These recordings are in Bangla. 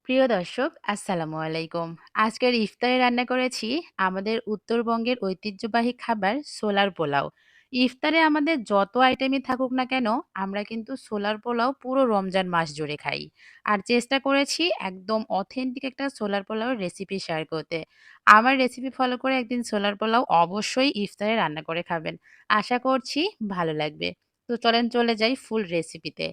প্রিয় দর্শক, আসসালামু আলাইকুম। আজকের ইফতারে রান্না করেছি আমাদের উত্তরবঙ্গের ঐতিহ্যবাহী খাবার ছোলার পোলাও। ইফতারে আমাদের যত আইটেমই থাকুক না কেন, আমরা কিন্তু ছোলার পোলাও পুরো রমজান মাস জুড়ে খাই। আর চেষ্টা করেছি একদম অথেন্টিক একটা ছোলার পোলাওর রেসিপি শেয়ার করতে। আমার রেসিপি ফলো করে একদিন ছোলার পোলাও অবশ্যই ইফতারে রান্না করে খাবেন। আশা করছি ভালো লাগবে। তো চলেন চলে যাই ফুল রেসিপিতে।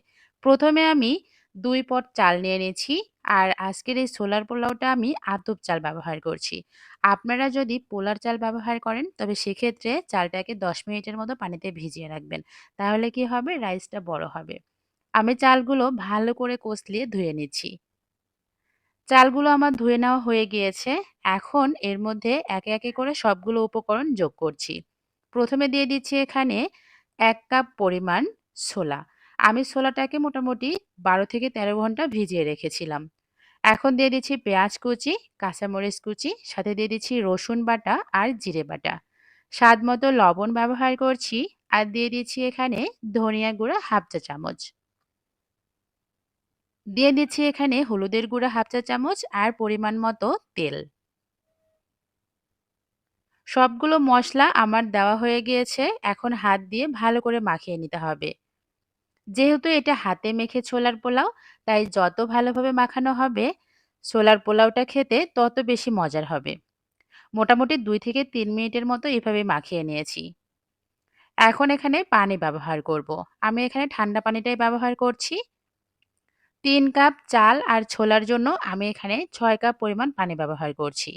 প্রথমে আমি ২ পট চাল নিয়ে নিয়েছি। আর আজকের এই ছোলার পোলাওটা আমি আতপ চাল ব্যবহার করছি। আপনারা যদি পোলার চাল ব্যবহার করেন তবে সেক্ষেত্রে চালটাকে ১০ মিনিটের মতো পানিতে ভিজিয়ে রাখবেন। তাহলে কি হবে রাইসটা বড় হবে। আমি চালগুলো ভালো করে কষলিয়ে ধুয়ে নিচ্ছি। চালগুলো আমার ধুয়ে নেওয়া হয়ে গিয়েছে। এখন এর মধ্যে একে, একে করে সবগুলো উপকরণ যোগ করছি। প্রথমে দিয়ে দিচ্ছি এখানে ১ কাপ পরিমাণ ছোলা। আমি ছোলাটাকে মোটামুটি ১২ থেকে ১৩ ঘন্টা ভিজিয়ে রেখেছিলাম। এখন দিয়ে দিচ্ছি পেঁয়াজ কুচি, কাঁচামরিচ কুচি, সাথে দিয়ে দিচ্ছি রসুন বাটা আর জিরে বাটা। স্বাদ মতো লবণ ব্যবহার করছি আর দিয়ে দিচ্ছি এখানে ধনিয়া গুঁড়া ১/২ চা চামচ। দিয়ে দিচ্ছি এখানে হলুদের গুঁড়া ১/২ চা চামচ আর পরিমাণ মতো তেল। সবগুলো মসলা আমার দেওয়া হয়ে গিয়েছে। এখন হাত দিয়ে ভালো করে মাখিয়ে নিতে হবে। যেহেতু এটা হাতে মেখে ছোলার পোলাও, তাই যত ভালোভাবে মাখানো হবে, ছোলার পোলাওটা খেতে তত বেশি মজার হবে। মোটামুটি ২ থেকে ৩ মিনিটের মতো এভাবে মাখিয়ে নিয়েছি। এখন এখানে পানি ব্যবহার করব। আমি এখানে ঠান্ডা পানিটাই ব্যবহার করছি। ৩ কাপ চাল আর ছোলার জন্য আমি এখানে ৬ কাপ পরিমাণ পানি ব্যবহার করছি।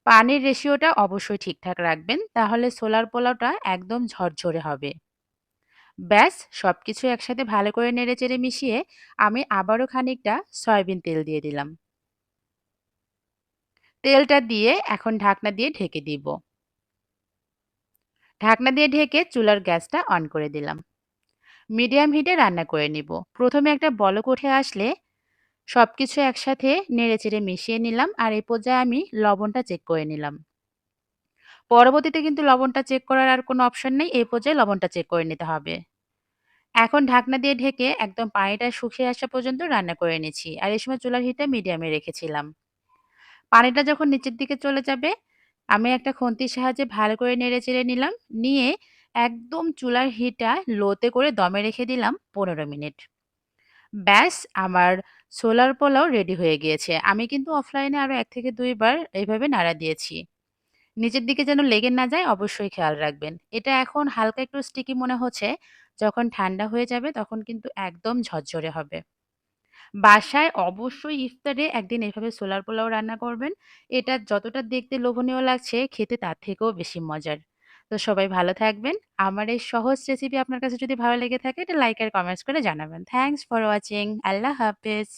পানির রেশিওটা অবশ্যই ঠিকঠাক রাখবেন, তাহলে ছোলার পোলাওটা একদম ঝরঝরে হবে। ব্যাস সবকিছু একসাথে ভালো করে নেড়েচেড়ে মিশিয়ে আমি আবারও খানিকটা সয়াবিন তেল দিয়ে দিলাম। তেলটা দিয়ে এখন ঢাকনা দিয়ে ঢেকে দিব। ঢাকনা দিয়ে ঢেকে চুলার গ্যাসটা অন করে দিলাম। মিডিয়াম হিটে রান্না করে নিব। প্রথমে একটা বলক উঠে আসলে সবকিছু একসাথে নেড়েচেড়ে মিশিয়ে নিলাম আর এই পর্যায়ে আমি লবণটা চেক করে নিলাম। পরবর্তীতে কিন্তু লবণটা চেক করার আর কোনো অপশন নেই। এই পর্যায়ে লবণটা চেক করে নিতে হবে। এখন ঢাকনা দিয়ে ঢেকে একদম পানিটা শুকিয়ে আসা পর্যন্ত রান্না করে নিচ্ছি। আর এই সময় চুলার হিটটা মিডিয়ামে রেখেছিলাম। পানিটা যখন নিচের দিকে চলে যাবে, আমি একটা খুন্তির সাহায্যে ভালো করে নেড়েচেড়ে নিলাম। নিয়ে একদম চুলার হিটটা লোতে করে দমে রেখে দিলাম ১৫ মিনিট। ব্যাস আমার ছোলার পোলাও রেডি হয়ে গিয়েছে। আমি কিন্তু অফলাইনে আরো ১ থেকে ২ বার এভাবে নাড়া দিয়েছি। নিচের দিকে যেন লেগে না যায় অবশ্যই খেয়াল রাখবেন। এটা এখন হালকা একটু স্টিকি মনে হচ্ছে। যখন ঠান্ডা হয়ে যাবে তখন কিন্তু একদম ঝরঝরে হবে। বাসায় অবশ্যই ইফতারে একদিন এভাবে ছোলার পোলাও রান্না করবেন। এটা যতটা দেখতে লোভনীয় লাগছে খেতে তার থেকেও বেশি মজার। তো সবাই ভালো থাকবেন। আমার এই সহজ রেসিপি আপনার কাছে যদি ভালো লেগে থাকে এটা লাইক আর কমেন্টস করে জানাবেন। Thanks for watching. আল্লাহ হাফেজ।